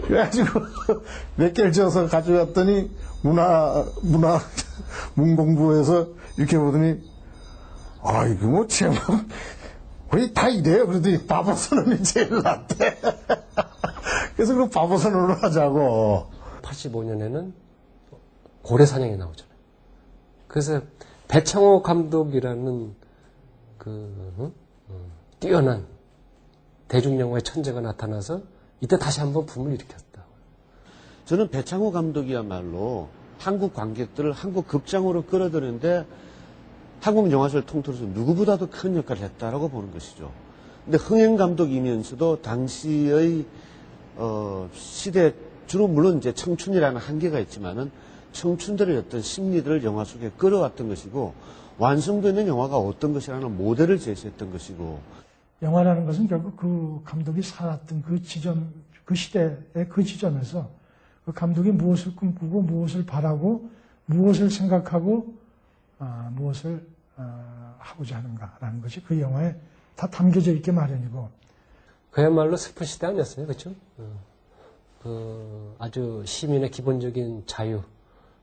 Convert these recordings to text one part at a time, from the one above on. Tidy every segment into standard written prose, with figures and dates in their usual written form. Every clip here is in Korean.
그래가지고 몇 개를 지어서 가져갔더니 문공부에서 이렇게 보더니 이거 뭐 제목 거의 다 이래요. 그러더니 바보선언이 제일 낫대. 그래서 그럼 바보선언으로 하자고. 85년에는 고래사냥이 나오잖아요. 그래서 배창호 감독이라는 뛰어난 대중영화의 천재가 나타나서 이때 다시 한번 붐을 일으켰다. 저는 배창호 감독이야말로 한국 관객들을 한국 극장으로 끌어들이는데 한국 영화사를 통틀어서 누구보다도 큰 역할을 했다라고 보는 것이죠. 근데 흥행 감독이면서도 당시의 시대 주로 물론 이제 청춘이라는 한계가 있지만은 청춘들의 어떤 심리들을 영화 속에 끌어왔던 것이고 완성되는 영화가 어떤 것이라는 모델을 제시했던 것이고 영화라는 것은 결국 그 감독이 살았던 그 지점, 그 시대의 그 지점에서 그 감독이 무엇을 꿈꾸고 무엇을 바라고 무엇을 생각하고 무엇을 하고자 하는가라는 것이 그 영화에 다 담겨져 있게 마련이고 그야말로 슬픈 시대 아니었어요, 그렇죠? 아주 시민의 기본적인 자유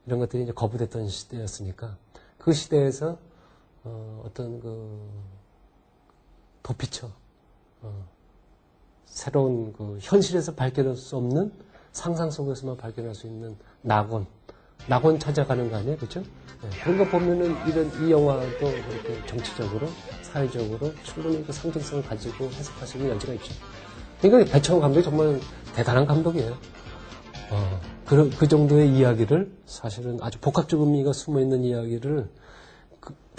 이런 것들이 이제 거부됐던 시대였으니까 그 시대에서 어떤 도피처 새로운 현실에서 발견할 수 없는 상상 속에서만 발견할 수 있는 낙원 찾아가는 거 아니에요, 그렇죠? 네. 그런 거 보면은 이 영화도 이렇게 정치적으로 사회적으로 충분히 그 상징성을 가지고 해석할 수 있는 여지가 있죠. 그러니까 배창호 감독이 정말 대단한 감독이에요. 그 정도의 이야기를 사실은 아주 복합적 의미가 숨어 있는 이야기를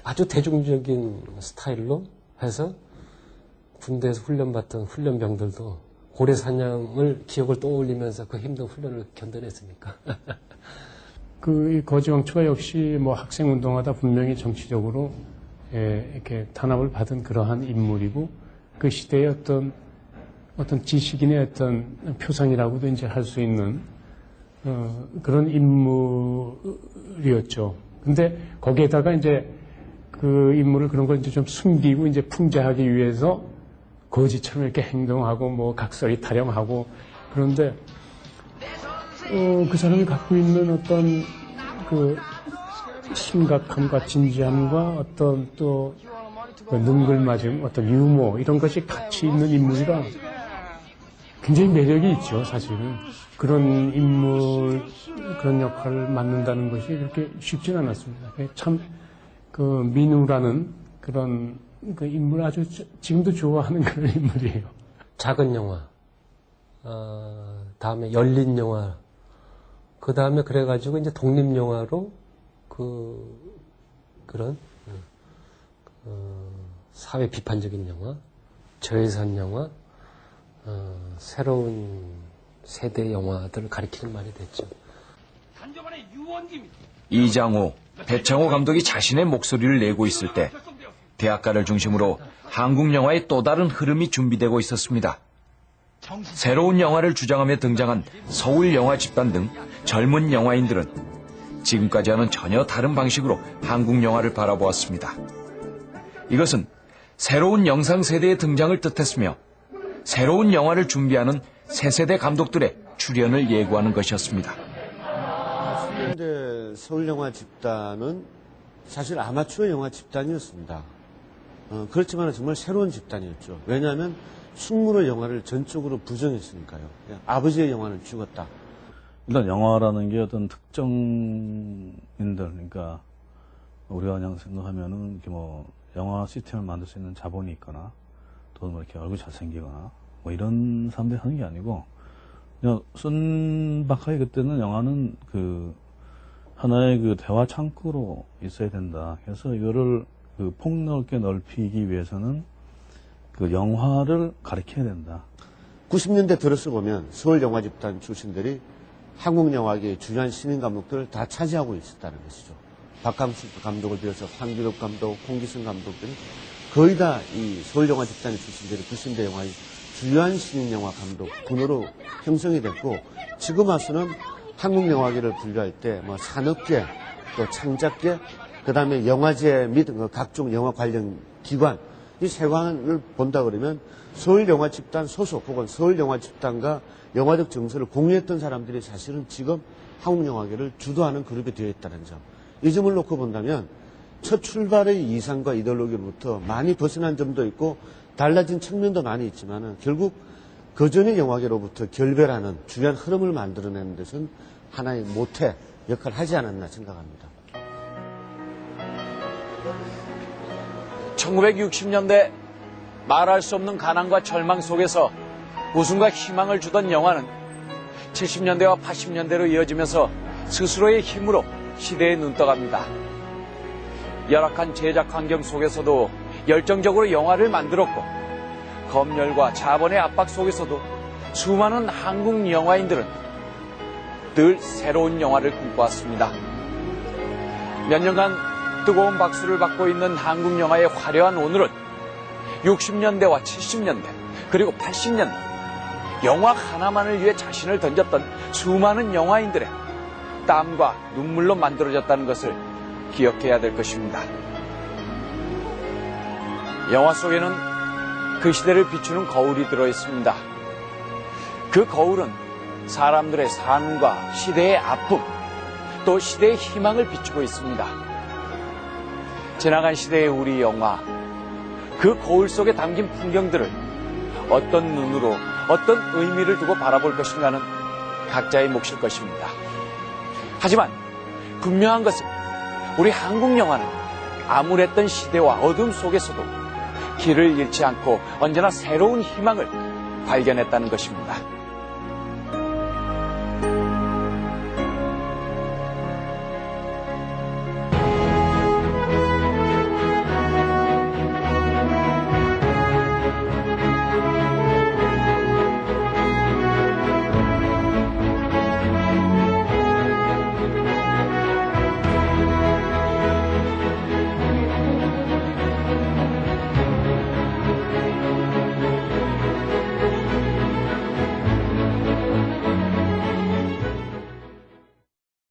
아주 대중적인 스타일로 해서 군대에서 훈련받던 훈련병들도 고래사냥을 기억을 떠올리면서 그 힘든 훈련을 견뎌냈으니까. 이 거지왕초가 역시 뭐 학생운동하다 분명히 정치적으로 이렇게 탄압을 받은 그러한 인물이고 그 시대의 어떤 지식인의 어떤 표상이라고도 이제 할 수 있는 그런 인물이었죠. 근데 거기에다가 이제 그 인물을 그런 걸 이제 좀 숨기고 이제 풍자하기 위해서 거지처럼 이렇게 행동하고 뭐 각설이 타령하고 그런데 그 사람이 갖고 있는 어떤 그 심각함과 진지함과 어떤 또 능글맞음, 어떤 유머 이런 것이 같이 있는 인물이라 굉장히 매력이 있죠, 사실은. 그런 인물, 그런 역할을 맡는다는 것이 그렇게 쉽지는 않았습니다. 참, 민우라는 그런 인물 아주 지금도 좋아하는 그런 인물이에요. 작은 영화, 다음에 열린 영화, 그 다음에 그래가지고 이제 독립영화로 그런, 사회 비판적인 영화, 저예산 영화, 새로운 세대 영화들을 가리키는 말이 됐죠. 이장호, 배창호 감독이 자신의 목소리를 내고 있을 때 대학가를 중심으로 한국 영화의 또 다른 흐름이 준비되고 있었습니다. 새로운 영화를 주장하며 등장한 서울 영화 집단 등 젊은 영화인들은 지금까지와는 전혀 다른 방식으로 한국 영화를 바라보았습니다. 이것은 새로운 영상 세대의 등장을 뜻했으며 새로운 영화를 준비하는 새 세대 감독들의 출연을 예고하는 것이었습니다. 그런데 서울 영화 집단은 사실 아마추어 영화 집단이었습니다. 그렇지만 정말 새로운 집단이었죠. 왜냐하면 충무로 영화를 전적으로 부정했으니까요. 아버지의 영화는 죽었다. 일단 영화라는 게 어떤 특정인들, 그러니까 우리가 그냥 생각하면은 이렇게 뭐 영화 시스템을 만들 수 있는 자본이 있거나 또 뭐 이렇게 얼굴 잘생기거나 뭐 이런 사람들이 하는 게 아니고 그냥 순박하게 그때는 영화는 하나의 대화 창구로 있어야 된다. 그래서 이거를 폭넓게 넓히기 위해서는 영화를 가르쳐야 된다. 90년대 들어서 보면 서울 영화 집단 출신들이 한국 영화계의 중요한 신인 감독들을 다 차지하고 있었다는 것이죠. 박강수 감독을 비롯해서 황기록 감독, 홍기승 감독들이 거의 다 이 서울 영화 집단의 출신들이 90년대 영화의 주요한 신인 영화 감독 군으로 형성이 됐고 지금 와서는 한국 영화계를 분류할 때 뭐 산업계, 또 창작계, 그 다음에 영화제 및 각종 영화 관련 기관 이 세관을 본다 그러면 서울영화집단 소속 혹은 서울영화집단과 영화적 정서를 공유했던 사람들이 사실은 지금 한국영화계를 주도하는 그룹이 되어 있다는 점. 이 점을 놓고 본다면 첫 출발의 이상과 이데올로기로부터 많이 벗어난 점도 있고 달라진 측면도 많이 있지만 결국 그전의 영화계로부터 결별하는 중요한 흐름을 만들어내는 데서는 하나의 모태 역할을 하지 않았나 생각합니다. 1960년대 말할 수 없는 가난과 절망 속에서 웃음과 희망을 주던 영화는 70년대와 80년대로 이어지면서 스스로의 힘으로 시대에 눈떠갑니다. 열악한 제작 환경 속에서도 열정적으로 영화를 만들었고 검열과 자본의 압박 속에서도 수많은 한국 영화인들은 늘 새로운 영화를 꿈꿔왔습니다. 몇 년간 뜨거운 박수를 받고 있는 한국 영화의 화려한 오늘은 60년대와 70년대 그리고 80년대 영화 하나만을 위해 자신을 던졌던 수많은 영화인들의 땀과 눈물로 만들어졌다는 것을 기억해야 될 것입니다. 영화 속에는 그 시대를 비추는 거울이 들어있습니다. 그 거울은 사람들의 삶과 시대의 아픔, 또 시대의 희망을 비추고 있습니다. 지나간 시대의 우리 영화, 그 거울 속에 담긴 풍경들을 어떤 눈으로, 어떤 의미를 두고 바라볼 것인가는 각자의 몫일 것입니다. 하지만 분명한 것은 우리 한국 영화는 암울했던 시대와 어둠 속에서도 길을 잃지 않고 언제나 새로운 희망을 발견했다는 것입니다.